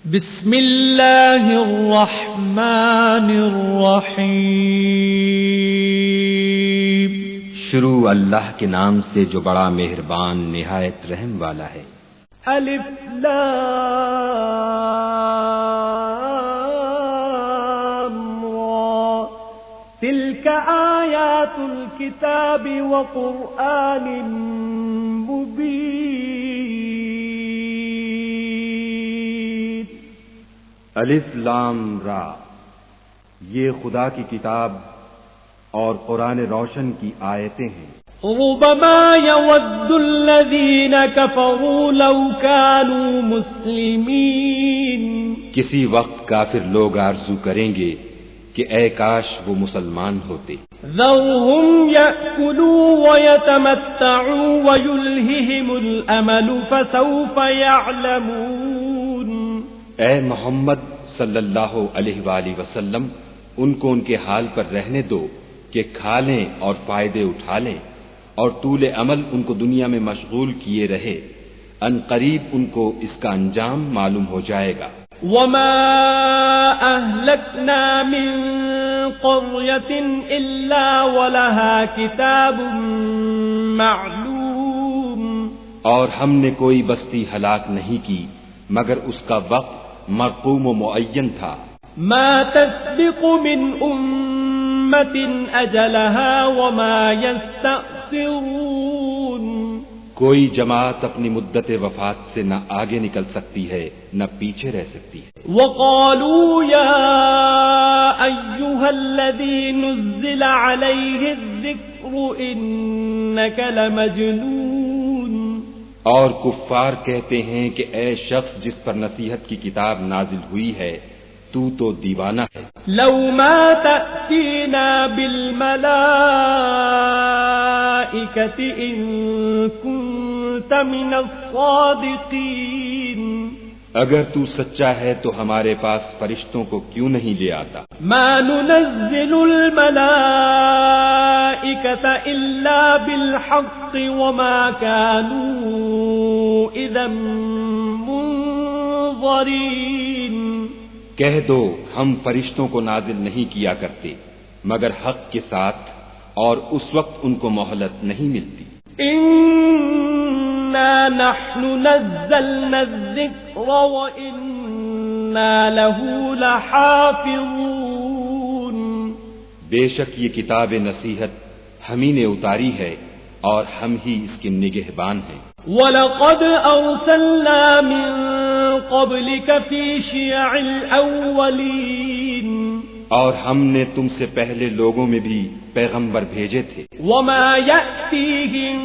بسم اللہ الرحمن الرحیم۔ شروع اللہ کے نام سے جو بڑا مہربان نہایت رحم والا ہے۔ الف لام را تلک آیات الکتاب وقرآن مبین۔ الف لام را، یہ خدا کی کتاب اور قرآن روشن کی آیتیں ہیں۔ ربما يود الذين كفروا لو كانوا مسلمين۔ کسی وقت کافر لوگ آرزو کریں گے کہ اے کاش وہ مسلمان ہوتے۔ ذرهم يأكلوا ويتمتعوا ويلههم الأمل فسوف يعلمون۔ اے محمد صلی اللہ علیہ وآلہ وسلم، ان کو ان کے حال پر رہنے دو کہ کھا لیں اور فائدے اٹھا لیں، اور طول عمل ان کو دنیا میں مشغول کیے رہے، ان قریب ان کو اس کا انجام معلوم ہو جائے گا۔ وما أهلكنا من قرية إلا ولها كتاب معلوم۔ اور ہم نے کوئی بستی ہلاک نہیں کی مگر اس کا وقت مرقوم و معین تھا۔ ما تسبق من أمة أجلها وما يستأخرون۔ کوئی جماعت اپنی مدت وفات سے نہ آگے نکل سکتی ہے نہ پیچھے رہ سکتی ہے۔ وقالوا يا أيها الذي نزل عليه الذكر إنك لمجنون۔ اور کفار کہتے ہیں کہ اے شخص جس پر نصیحت کی کتاب نازل ہوئی ہے تو دیوانہ ہے۔ لو ما تأتينا بالملائكة إن كنت من الصادقين۔ اگر تو سچا ہے تو ہمارے پاس فرشتوں کو کیوں نہیں لے آتا؟ ما ننزل الملائكة إلا بالحق وما كانوا إذا منظرين۔ کہہ دو ہم فرشتوں کو نازل نہیں کیا کرتے مگر حق کے ساتھ، اور اس وقت ان کو مہلت نہیں ملتی۔ إنا نحن نزلنا الذكر وإنا له لحافظون۔ بے شک یہ کتاب نصیحت ہم ہی نے اتاری ہے اور ہم ہی اس کے نگہبان ہیں۔ وَلَقَدْ أَرْسَلْنَا مِن قَبْلِكَ فِي شِيَعِ الْأَوَّلِينَ۔ اور ہم نے تم سے پہلے لوگوں میں بھی پیغمبر بھیجے تھے۔ وَمَا يَأْتِيهِم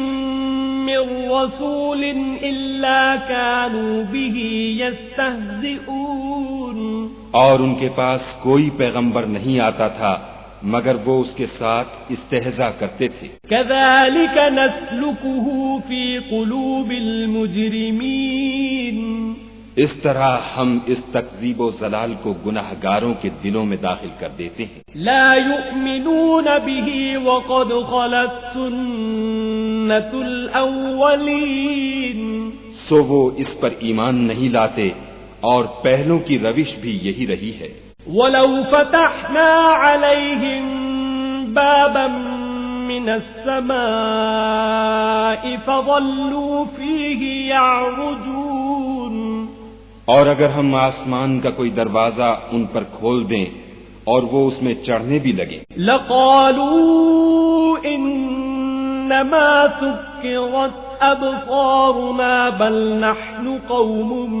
مِّن رَّسُولٍ إِلَّا كَانُوا بِهِ يَسْتَهْزِئُونَ۔ اور ان کے پاس کوئی پیغمبر نہیں آتا تھا مگر وہ اس کے ساتھ استہزاء کرتے تھے۔ كَذَلِكَ نَسْلُكُهُ فِي قُلُوبِ الْمُجْرِمِينَ۔ اس طرح ہم اس تکذیب و ضلال کو گناہ گاروں کے دلوں میں داخل کر دیتے ہیں۔ لا يؤمنون به وقد خلت سنة الأولين۔ سو وہ اس پر ایمان نہیں لاتے اور پہلوں کی روش بھی یہی رہی ہے۔ ولو فتحنا عليهم بابا من السماء فظلوا فيه يعرجون۔ اور اگر ہم آسمان کا کوئی دروازہ ان پر کھول دیں اور وہ اس میں چڑھنے بھی لگیں، لقالوا انما سكرت ابصارنا بل نحن قوم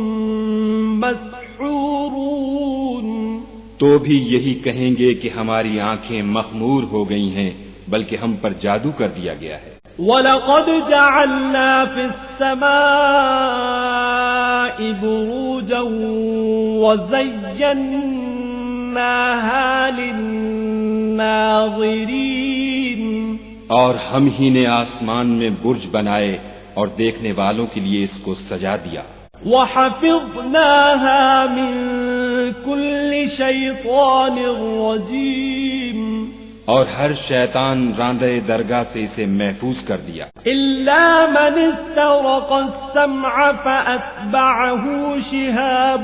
مسحورون۔ تو بھی یہی کہیں گے کہ ہماری آنکھیں مخمور ہو گئی ہیں بلکہ ہم پر جادو کر دیا گیا ہے۔ وَلَقَدْ جَعَلْنَا فِي السَّمَاءِ بُرُوجًا وَزَيَّنَّاهَا لِلنَّاظِرِينَ۔ اور ہم ہی نے آسمان میں برج بنائے اور دیکھنے والوں کے لیے اس کو سجا دیا۔ وَحَفِظْنَاهَا مِن كُلِّ شَيْطَانٍ رَّجِيمٍ۔ اور ہر شیطان راندہ درگاہ سے اسے محفوظ کر دیا۔ إلا من استرق السمع فأتبعه شهاب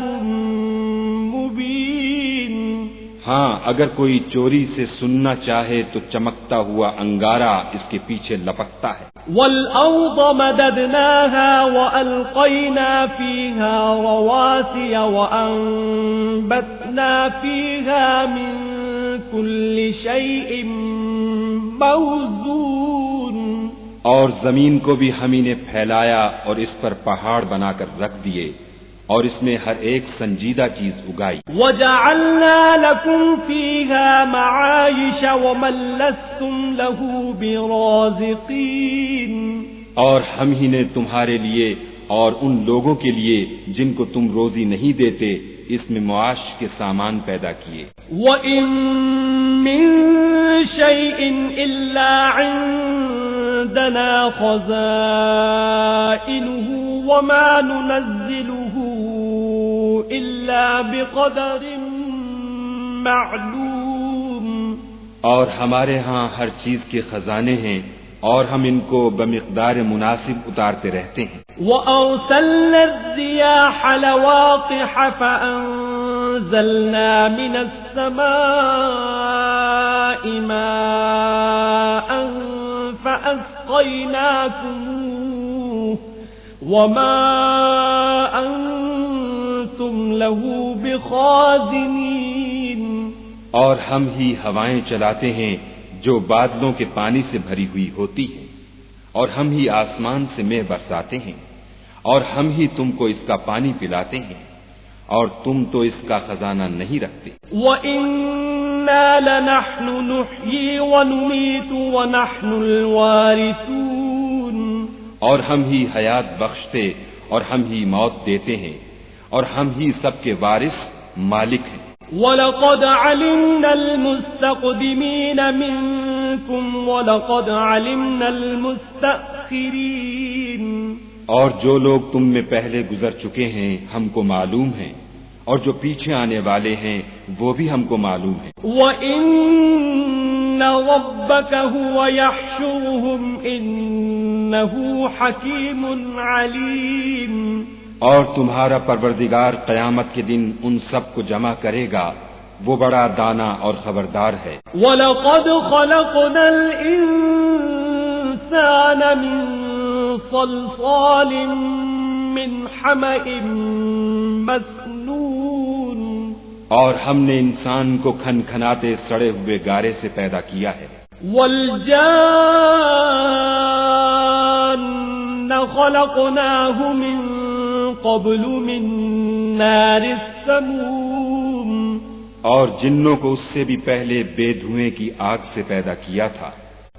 ہاں اگر کوئی چوری سے سننا چاہے تو چمکتا ہوا انگارہ اس کے پیچھے لپکتا ہے. والأرض مددناها وألقينا فيها رواسي وأنبتنا فيها من كل شيء موزون. اور زمین کو بھی ہم نے پھیلایا اور اس پر پہاڑ بنا کر رکھ دیے اور اس میں ہر ایک سنجیدہ چیز اگائی. وجعلنا لكم فيها معايش ومن لستم له برازقين. اور ہم ہی نے تمہارے لیے اور ان لوگوں کے لیے جن کو تم روزی نہیں دیتے اس میں معاش کے سامان پیدا کیے. وَإِن مِّن شَيْءٍ إِلَّا عِندَنَا خَزَائِنُهُ وَمَا نُنَزِّلُهُ إِلَّا بِقَدَرٍ مَّعْلُومٍ. اور ہمارے ہاں ہر چیز کے خزانے ہیں اور ہم ان کو بمقدار مناسب اتارتے رہتے ہیں. وَأَرْسَلْنَا الرِّيَاحَ لَوَاقِحَ فَأَنزَلْنَا مِنَ السَّمَاءِ مَاءً فَأَسْقَيْنَاكُمُوهُ وَمَا أَنتُمْ لَهُ بِخَازِنِينَ. اور ہم ہی ہوائیں چلاتے ہیں جو بادلوں کے پانی سے بھری ہوئی ہوتی ہے اور ہم ہی آسمان سے مے برساتے ہیں اور ہم ہی تم کو اس کا پانی پلاتے ہیں اور تم تو اس کا خزانہ نہیں رکھتے. وَإِنَّا لَنَحْنُ نُحْيِي وَنُمِيتُ وَنَحْنُ الْوَارِثُونَ. اور ہم ہی حیات بخشتے اور ہم ہی موت دیتے ہیں اور ہم ہی سب کے وارث مالک ہیں. وَلَقَدْ عَلِمْنَا الْمُسْتَقْدِمِينَ مِنكُمْ وَلَقَدْ عَلِمْنَا الْمُسْتَأْخِرِينَ. اور جو لوگ تم میں پہلے گزر چکے ہیں ہم کو معلوم ہیں اور جو پیچھے آنے والے ہیں وہ بھی ہم کو معلوم ہیں. وَإِنَّ رَبَّكَ هُوَ يَحْشُرُهُمْ إِنَّهُ حَكِيمٌ عَلِيمٌ. اور تمہارا پروردگار قیامت کے دن ان سب کو جمع کرے گا وہ بڑا دانا اور خبردار ہے. وَلَقَدْ خَلَقْنَا الْإِنسَانَ مِنْ صَلْصَالٍ مِّنْ حَمَإٍ مَسْنُونٍ. اور ہم نے انسان کو کھنکھناتے سڑے ہوئے گارے سے پیدا کیا ہے. وَالْجَانَّ خَلَقْنَاهُ مِنْ قَبْلُ مِنْ نَارِ السَّمُومِ. اور جنوں کو اس سے بھی پہلے بے دھوئیں کی آگ سے پیدا کیا تھا.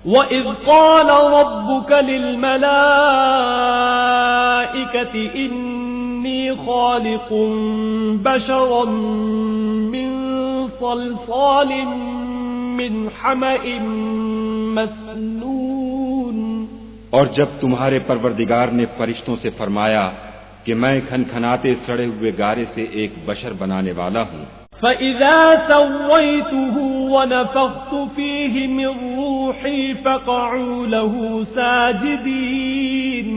وَإِذْ قَالَ رَبُّكَ لِلْمَلَائِكَةِ إِنِّي خَالِقٌ بَشَرًا مِّن صَلْصَالٍ مِّنْ حَمَإٍ مَسْنُونٍ. اور جب تمہارے پروردگار نے فرشتوں سے فرمایا کہ میں کھنکھناتے سڑے ہوئے گارے سے ایک بشر بنانے والا ہوں. فَإِذَا سَوَّيْتُهُ وَنَفَخْتُ فِيهِ مِنْ رُوحِي فَقَعُوا لَهُ سَاجِدِينَ.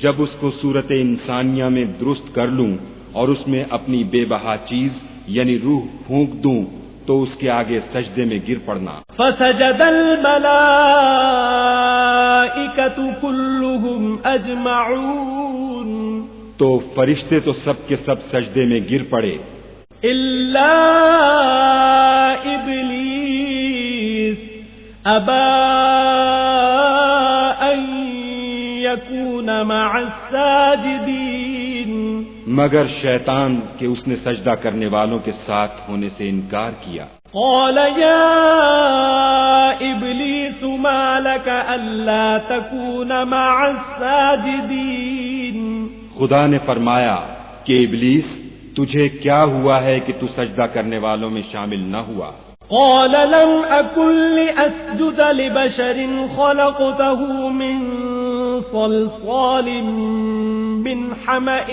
جب اس کو صورت انسانیہ میں درست کر لوں اور اس میں اپنی بے بہا چیز یعنی روح پھونک دوں تو اس کے آگے سجدے میں گر پڑنا. فَسَجَدَ الْمَلَائِكَةُ كُلُّهُمْ أَجْمَعُونَ. تو فرشتے تو سب کے سب سجدے میں گر پڑے إِلَّا إِبْلِيسَ أَبَى أَن يَكُونَ مَعَ السَّاجِدِينَ. مگر شیطان کہ اس نے سجدہ کرنے والوں کے ساتھ ہونے سے انکار کیا. قَالَ يَا إِبْلِيسُ مَا لَكَ أَلَّا تَكُونَ مَعَ السَّاجِدِينَ. خدا نے فرمایا کہ ابلیس تجھے کیا ہوا ہے کہ تو سجدہ کرنے والوں میں شامل نہ ہوا. قال لم أكن لأسجد لبشر خلقته من صلصال من حمأ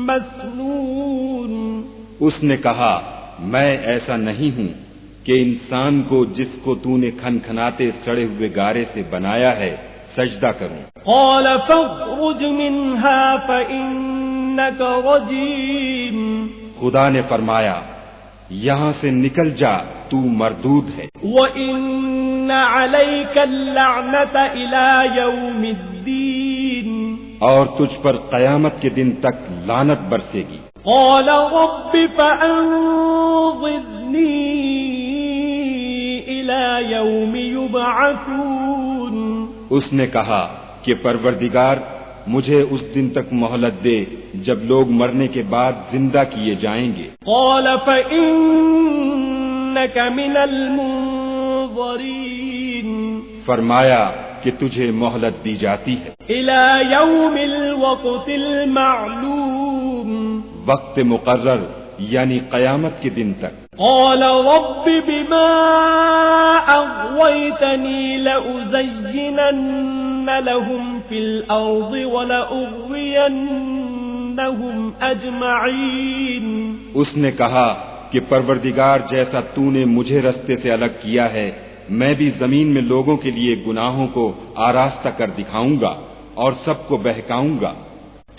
مسنون. اس نے کہا میں ایسا نہیں ہوں کہ انسان کو جس کو تو نے کھنکھناتے سڑے ہوئے گارے سے بنایا ہے سجدہ کروں. قال فاخرج منها فإنك رجيم. خدا نے فرمایا یہاں سے نکل جا، تو مردود ہے۔ وَإِنَّ عَلَيْكَ اللَّعْنَةَ إِلَى يَوْمِ الدِّينِ اور تجھ پر قیامت کے دن تک لعنت برسے گی۔ قَالَ رَبِّ فَأَنظِرْنِي إِلَى يَوْمِ يُبْعَثُونَ اس نے کہا کہ پروردگار مجھے اس دن تک مہلت دے جب لوگ مرنے کے بعد زندہ کیے جائیں گے۔ قال فإنك من المنظرين فرمایا کہ تجھے مہلت دی جاتی ہے إلى يوم الوقت المعلوم وقت مقرر یعنی قیامت کے دن تک۔ قال رب بما أغويتني لأزينن لهم في الأرض ولأغوينهم أجمعين اس نے کہا کہ پروردگار جیسا تو نے مجھے رستے سے الگ کیا ہے، میں بھی زمین میں لوگوں کے لیے گناہوں کو آراستہ کر دکھاؤں گا اور سب کو بہکاؤں گا،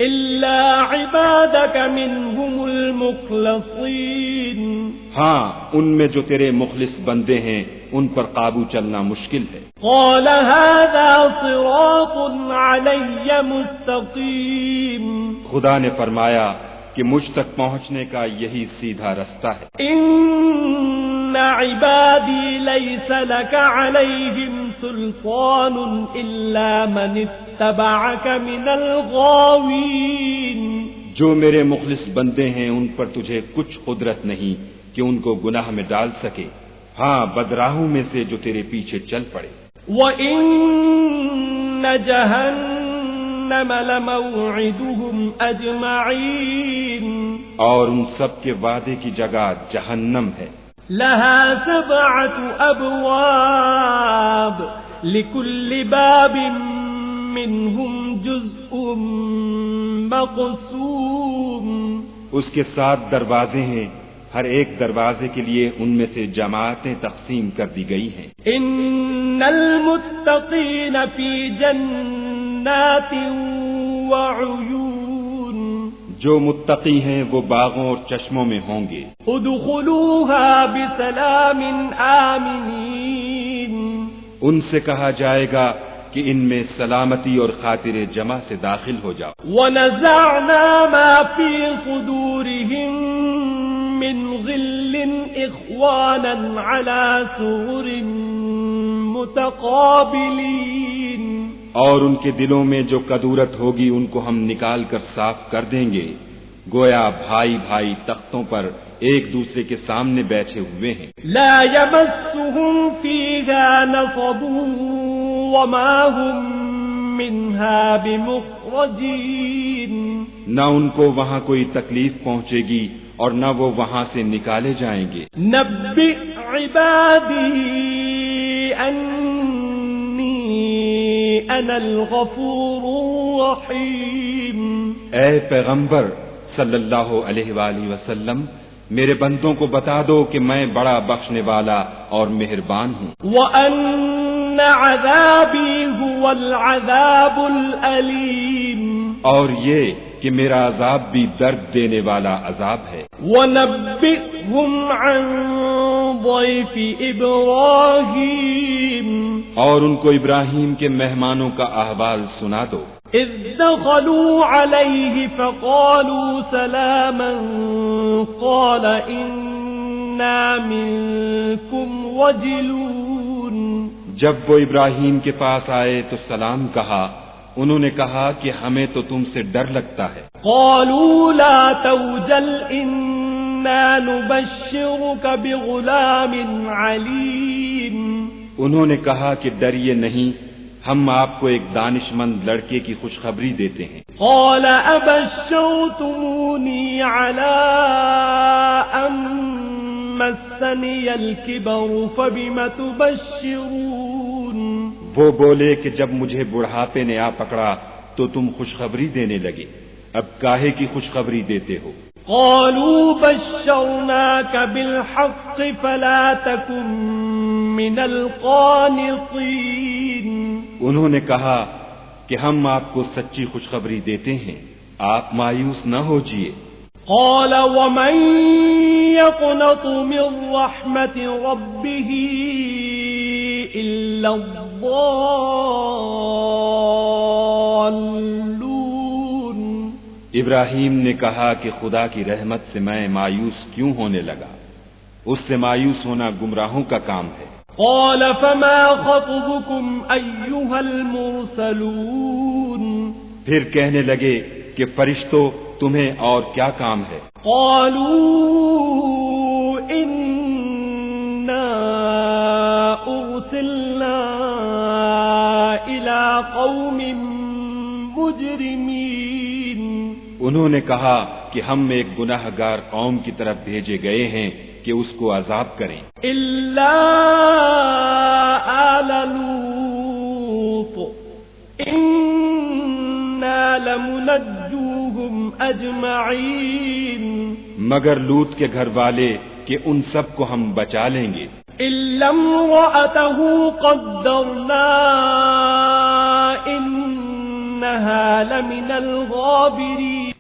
إلا عبادك منهم المخلصين ہاں ان میں جو تیرے مخلص بندے ہیں ان پر قابو چلنا مشکل ہے۔ قال هذا صراط علي مستقيم خدا نے فرمایا کہ مجھ تک پہنچنے کا یہی سیدھا رستہ ہے۔ إن عبادي ليس لك عليهم سلطان إلا من اتبعك من الغاوين جو میرے مخلص بندے ہیں ان پر تجھے کچھ قدرت نہیں کہ ان کو گناہ میں ڈال سکے، ہاں بدراہوں میں سے جو تیرے پیچھے چل پڑے۔ وَإِنَّ جَهَنَّمَ لَمَوْعِدُهُمْ أَجْمَعِينَ اور ان سب کے وعدے کی جگہ جہنم ہے، لَهَا 7 أَبْوَابٍ لِكُلِّ بَابٍ مِّنْهُمْ جُزْءٌ مَّقْسُومٌ اس کے 7 دروازے ہیں، ہر ایک دروازے کے لیے ان میں سے جماعتیں تقسیم کر دی گئی ہیں۔ إِنَّ الْمُتَّقِينَ فِي جَنَّاتٍ وَعُيُونٍ جو متقی ہیں وہ باغوں اور چشموں میں ہوں گے۔ ادخلوها بسلام آمنین ان سے کہا جائے گا کہ ان میں سلامتی اور خاطر جمع سے داخل ہو جاؤ۔ ونزعنا ما في صدورهم من غل إخوانا على سرر متقابلين اور ان کے دلوں میں جو کدورت ہوگی ان کو ہم نکال کر صاف کر دیں گے، گویا بھائی بھائی تختوں پر ایک دوسرے کے سامنے بیٹھے ہوئے ہیں۔ لا يمسهم فيها نصب وما هم منها بمخرجين نہ ان کو وہاں کوئی تکلیف پہنچے گی اور نہ وہ وہاں سے نکالے جائیں گے۔ نبئ عبادی انی انا الغفور الرحیم اے پیغمبر صلی اللہ علیہ وآلہ وسلم، میرے بندوں کو بتا دو کہ میں بڑا بخشنے والا اور مہربان ہوں۔ وَأَنَّ عَذَابِي هُوَ الْعَذَابُ الْأَلِيمُ اور یہ کہ میرا عذاب بھی درد دینے والا عذاب ہے۔ وَنَبِّئْهُمْ عَنْ ضَيْفِ إِبْرَاهِيمَ اور ان کو ابراہیم کے مہمانوں کا احوال سنا دو۔ إِذْ دَخَلُوا عَلَيْهِ فَقَالُوا سَلَامًا قَالَ إِنَّا مِنكُمْ وَجِلُونَ جب وہ ابراہیم کے پاس آئے تو سلام کہا، انہوں نے کہا کہ ہمیں تو تم سے ڈر لگتا ہے۔ قالوا لا توجل إنا نبشرك بغلام عليم انہوں نے کہا کہ ڈریے نہیں، ہم آپ کو ایک دانش مند لڑکے کی خوشخبری دیتے ہیں۔ قال أبشرتموني على أن مسني الكبر فبم تبشرون وہ بولے کہ جب مجھے بڑھاپے نے آ پکڑا تو تم خوشخبری دینے لگے، اب کاہے کی خوشخبری دیتے ہو؟ قالوا بشرناك بالحق فلا تكن من القانطين انہوں نے کہا کہ ہم آپ کو سچی خوشخبری دیتے ہیں، آپ مایوس نہ ہوجیے۔ قال ومن يقنط من رحمة ربه إلا الضالون۔ ابراہیم نے کہا کہ خدا کی رحمت سے میں مایوس کیوں ہونے لگا؟ اس سے مایوس ہونا گمراہوں کا کام ہے۔ قال فما خطبكم أيها المرسلون؟ پھر کہنے لگے کہ فرشتوں تمہیں اور کیا کام ہے؟ قالوا إنا أرسلنا إلى قوم مجرمين۔ انہوں نے کہا کہ ہم ایک گناہ گار قوم کی طرف بھیجے گئے ہیں کہ اس کو عذاب کریں، إلا آل لوط إنا لمنجوهم أجمعين، مگر لوط کے گھر والے کہ ان سب کو ہم بچا لیں گے، إلا امرأته قدرنا إنها لمن الغابرين۔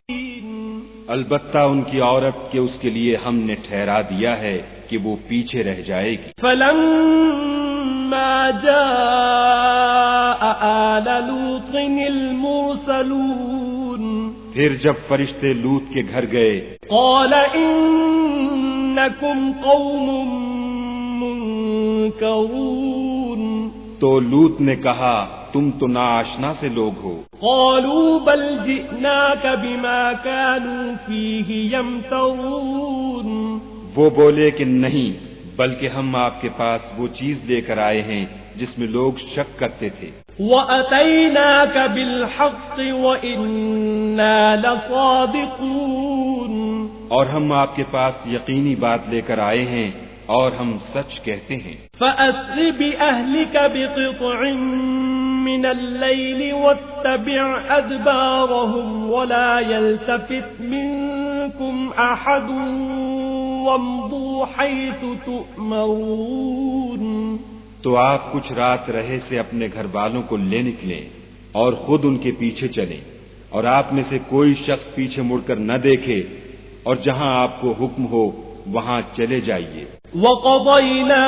البتہ ان کی عورت کہ اس کے لیے ہم نے ٹھہرا دیا ہے کہ وہ پیچھے رہ جائے گی۔ فلما جاء آل لوط المرسلون، پھر جب فرشتے لوط کے گھر گئے، قال إنكم قوم منكرون، تو لوط نے کہا تم تو ناآشنا سے لوگ ہو۔ قالوا بل جئناك بما كانوا فيه يمترون، وہ بولے کہ نہیں، بلکہ ہم آپ کے پاس وہ چیز لے کر آئے ہیں جس میں لوگ شک کرتے تھے، وَأَتَيْنَاكَ بِالْحَقِّ وَإِنَّا لَصَادِقُونَ، اور ہم آپ کے پاس یقینی بات لے کر آئے ہیں اور ہم سچ کہتے ہیں۔ فَأَسْرِ بِأَهْلِكَ بِقِطْعٍ مِّنَ اللَّيْلِ وَاتَّبِعْ أَدْبَارَهُمْ وَلَا يَلْتَفِتْ مِنكُمْ أَحَدٌ وَامْضُوا حَيْثُ تُؤْمَرُونَ۔ تو آپ کچھ رات رہے سے اپنے گھر والوں کو لے نکلیں اور خود ان کے پیچھے چلیں، اور آپ میں سے کوئی شخص پیچھے مڑ کر نہ دیکھے، اور جہاں آپ کو حکم ہو وہاں چلے جائیے۔ وَقَضَيْنَا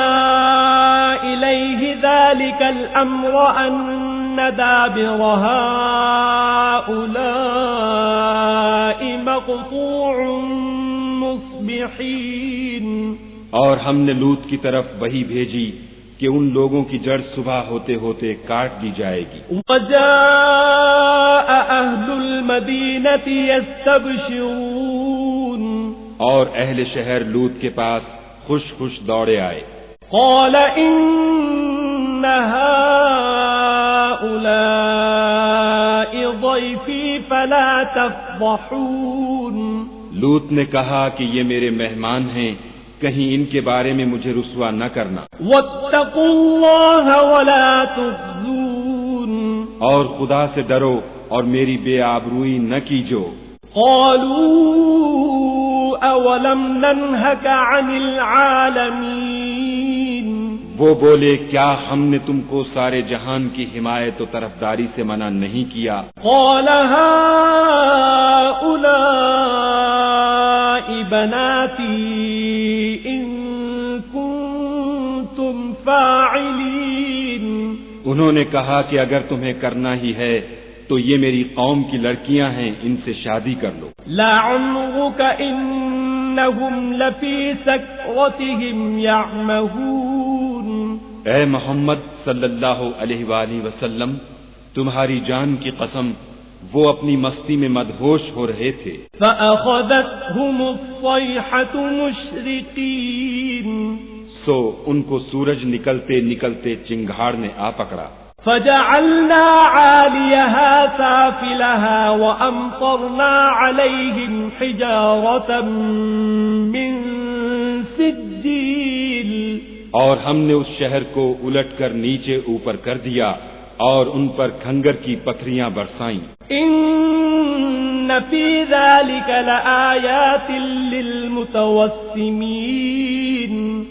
إِلَيْهِ ذَلِكَ الْأَمْرَ أَنَّ دَابِرَ هَٰؤُلَاءِ مَقْطُوعٌ مُصْبِحِينَ، اور ہم نے لوط کی طرف وحی بھیجی کہ ان لوگوں کی جڑ صبح ہوتے ہوتے کاٹ دی جائے گی۔ وَجَاءَ أَهْلُ الْمَدِينَةِ يَسْتَبْشِرُونَ، اور اہل شہر لوط کے پاس خوش خوش دوڑے آئے۔ قَالَ إِنَّ هَٰؤُلَاءِ ضَيْفِي فَلَا تَفْضَحُونِ، لوط نے کہا کہ یہ میرے مہمان ہیں، کہیں ان کے بارے میں مجھے رسوا نہ کرنا، وَاتَّقُوا اللَّهَ وَلَا تُخْزُونِ، اور خدا سے ڈرو اور میری بے آبروئی نہ کیجو۔ قَالُوا أَوَلَمْ نَنْهَكَ عَنِ الْعَالَمِينَ، وہ بولے کیا ہم نے تم کو سارے جہان کی حمایت و طرفداری سے منع نہیں کیا؟ قَالَ هَٰؤُلَاءِ بَنَاتِي إِن كُنتُمْ فَاعِلِينَ، انہوں نے کہا کہ اگر تمہیں کرنا ہی ہے تو یہ میری قوم کی لڑکیاں ہیں، ان سے شادی کر لو۔ لَعَمْرُكَ إِنَّهُمْ لَفِي سَكْرَتِهِمْ يَعْمَهُونَ، اے محمد صلی اللہ علیہ وآلہ وسلم، تمہاری جان کی قسم وہ اپنی مستی میں مدہوش ہو رہے تھے۔ فَأَخَذَتْهُمُ الصَّيْحَةُ مُشْرِقِينَ، سو ان کو سورج نکلتے نکلتے چنگھاڑ نے آ پکڑا۔ فَجَعَلْنَا عَالِيَهَا سَافِلَهَا وَأَمْطَرْنَا عَلَيْهِمْ حِجَارَةً مِّن سِجِّيلٍ، اور ہم نے اس شہر کو الٹ کر نیچے اوپر کر دیا اور ان پر کھنگر کی پتھریاں برسائیں۔ إِنَّ فِي ذَلِكَ لَآيَاتٍ لِّلْمُتَوَسِّمِينَ،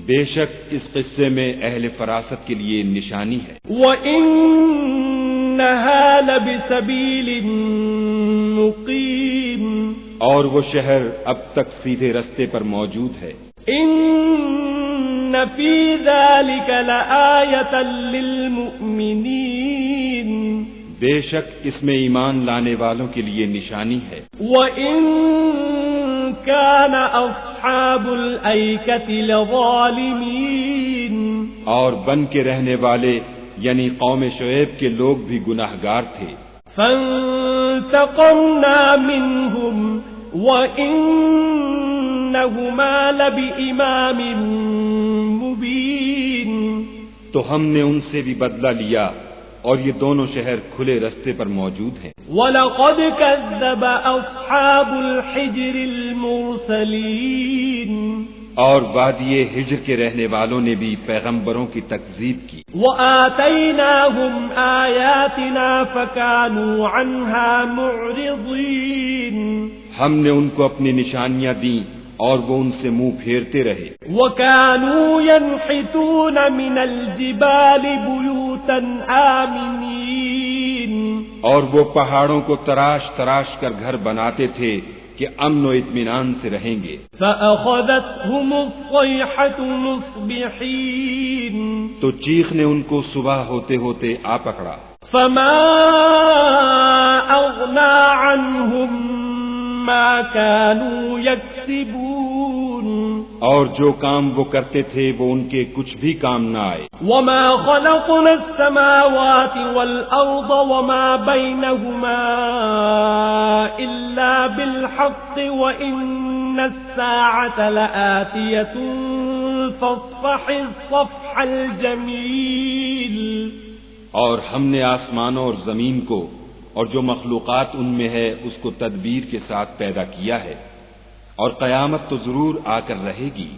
بے شک اس قصے میں اہل فراست کے لیے نشانی ہے۔ وَإِنَّهَا لَبِسَبِيلٍ مُقِيمٍ، اور وہ شہر اب تک سیدھے رستے پر موجود ہے۔ ان فی ذلک لآیۃ للمؤمنین، بے شک اس میں ایمان لانے والوں کے لیے نشانی ہے۔ وَإِن كَانَ أَصْحَابُ الْأَيْكَةِ لَظَالِمِينَ، اور بن کے رہنے والے یعنی قوم شعیب کے لوگ بھی گناہگار تھے۔ فَانْتَقَمْنَا مِنْهُمْ وَإِنَّهُمَا لَبِإِمَامٍ مُبِينٍ، تو ہم نے ان سے بھی بدلہ لیا اور یہ دونوں شہر کھلے رستے پر موجود ہیں۔ وَلَقَدْ كَذَّبَ أَصْحَابُ الْحِجْرِ الْمُرْسَلِينَ، اور وادی ہجر کے رہنے والوں نے بھی پیغمبروں کی تکذیب کی۔ وَآتَيْنَاهُمْ آيَاتِنَا فَكَانُوا عَنْهَا مُعْرِضِينَ، ہم نے ان کو اپنی نشانیاں دیں اور وہ ان سے منہ پھیرتے رہے۔ وَكَانُوا يَنْحِتُونَ مِنَ الْجِبَالِ بُيُوتًا آمِنِينَ، اور وہ پہاڑوں کو تراش تراش کر گھر بناتے تھے کہ امن و اطمینان سے رہیں گے۔ فَأَخَذَتْهُمُ الصَّيْحَةُ مُصْبِحِينَ، تو چیخ نے ان کو صبح ہوتے ہوتے آ پکڑا۔ فَمَا أَغْنَى عَنْهُمْ مَا كَانُوا يَكْسِبُونَ، اور جو کام وہ کرتے تھے وہ ان کے کچھ بھی کام نہ آئے۔ وَمَا خَلَقْنَا السَّمَاوَاتِ وَالْأَرْضَ وَمَا بَيْنَهُمَا إِلَّا بِالْحَقِّ وَإِنَّ السَّاعَةَ لَآتِيَةٌ فَاصْفَحِ الصَّفْحَ الْجَمِيلَ، اور ہم نے آسمانوں اور زمین کو اور جو مخلوقات ان میں ہے اس کو تدبیر کے ساتھ پیدا کیا ہے، اور قیامت تو ضرور آ کر رہے گی،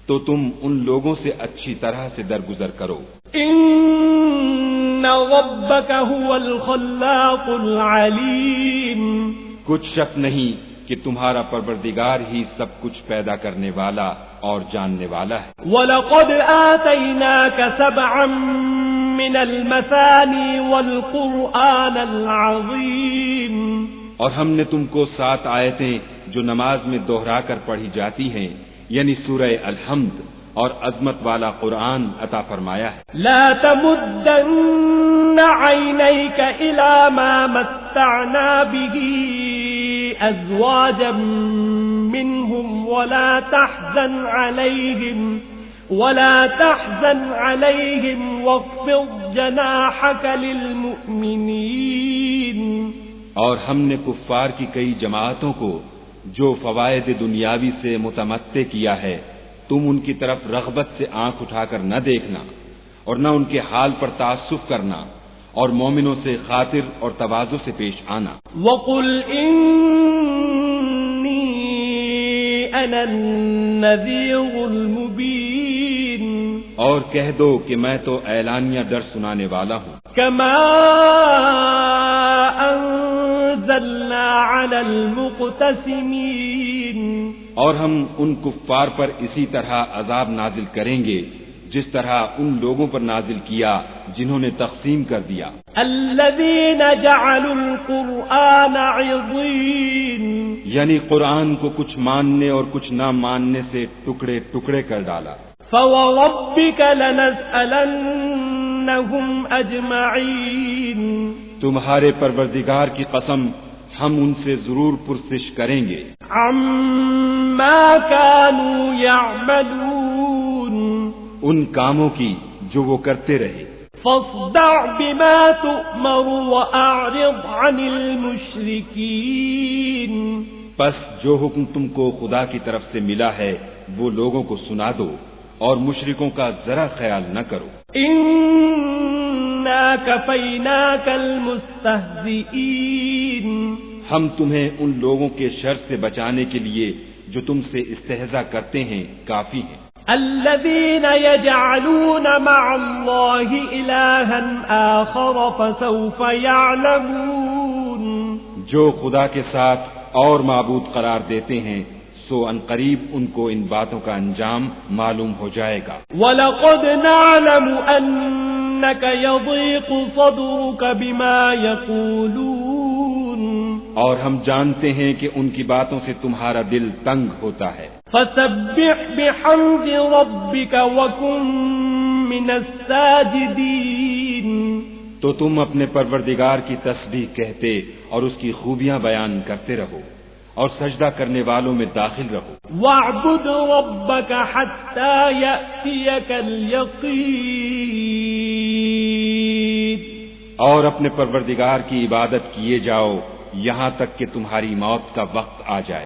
تو تم ان لوگوں سے اچھی طرح سے درگزر کرو۔ ان ربک هو الخلاق العلیم، کچھ شک نہیں کہ تمہارا پروردگار ہی سب کچھ پیدا کرنے والا اور جاننے والا ہے۔ وَلَقَدْ آتَيْنَاكَ سَبْعًا مِنَ الْمَثَانِي وَالْقُرْآنَ الْعَظِيمَ، اور ہم نے تم کو 7 آیتیں جو نماز میں دوہرا کر پڑھی جاتی ہیں یعنی سورہ الحمد اور عظمت والا قرآن عطا فرمایا ہے۔ لا تمدن عینیک الی ما متعنا به ازواجا منهم ولا تحزن علیہم واخفض جناحک للمؤمنین، اور ہم نے کفار کی کئی جماعتوں کو جو فوائد دنیاوی سے متمتع کیا ہے تم ان کی طرف رغبت سے آنکھ اٹھا کر نہ دیکھنا اور نہ ان کے حال پر تعصب کرنا اور مومنوں سے خاطر اور تواضع سے پیش آنا۔ وَقُلْ إِنِّي أَنَا النَّذِيرُ الْمُبِينُ، اور کہہ دو کہ میں تو اعلانیہ ڈر سنانے والا ہوں۔ كما أنزلنا على المقتسمين، اور ہم ان کفار پر اسی طرح عذاب نازل کریں گے جس طرح ان لوگوں پر نازل کیا جنہوں نے تقسیم کر دیا۔ الذين جعلوا القرآن عضين، یعنی قرآن کو کچھ ماننے اور کچھ نہ ماننے سے ٹکڑے ٹکڑے کر ڈالا۔ فوربك لنسألنهم أجمعين، تمہارے پروردگار کی قسم ہم ان سے ضرور پرسش کریں گے عما كانوا يعملون، ان کاموں کی جو وہ کرتے رہے۔ فاصدع بما تؤمر وأعرض عن المشركين، پس جو حکم تم کو خدا کی طرف سے ملا ہے وہ لوگوں کو سنا دو اور مشرکوں کا ذرا خیال نہ کرو۔ إنا كفيناك المستهزئين، ہم تمہیں ان لوگوں کے شر سے بچانے کے لیے جو تم سے استہزاء کرتے ہیں کافی ہیں۔ الذين يجعلون مع الله إلها آخر فسوف يعلمون، جو خدا کے ساتھ اور معبود قرار دیتے ہیں سو ان قریب ان کو ان باتوں کا انجام معلوم ہو جائے گا۔ وَلَقَدْ نَعْلَمُ أَنَّكَ يَضِيقُ صَدْرُكَ بِمَا يَقُولُونَ، اور ہم جانتے ہیں کہ ان کی باتوں سے تمہارا دل تنگ ہوتا ہے۔ فسبح بحمد ربك وكن من الساجدين، تو تم اپنے پروردگار کی تسبیح کہتے اور اس کی خوبیاں بیان کرتے رہو اور سجدہ کرنے والوں میں داخل رہو۔ واعبد ربك حتى يأتيك اليقين، اور اپنے پروردگار کی عبادت کیے جاؤ یہاں تک کہ تمہاری موت کا وقت آ جائے۔